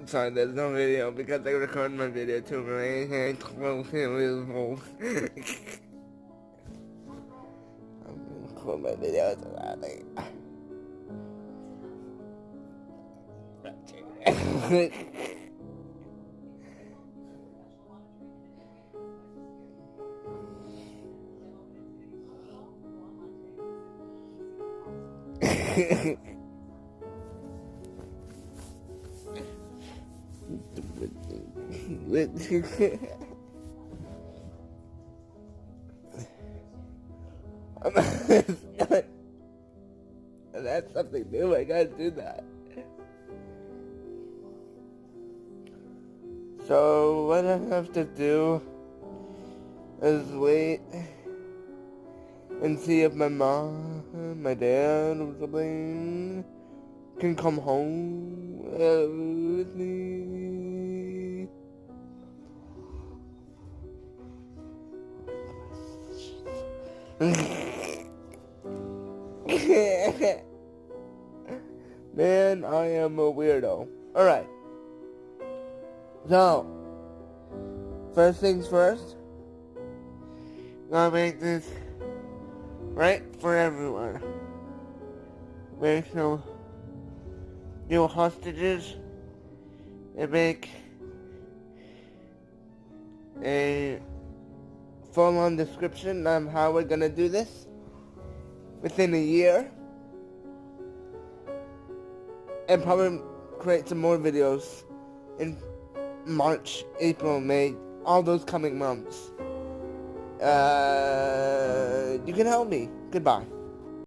Sorry, there's no video because I record my video too very close and visible. I'm gonna record my videos around it. That's something new. I gotta do that. So what I have to do is wait and see if my mom, my dad, or something can come home with me. Man, I am a weirdo. Alright. So, first things first, gotta make this right for everyone. Make some new hostages and make a full-on description on how we're gonna do this within a year, and probably create some more videos in March, April, May, all those coming months. You can help me. Goodbye.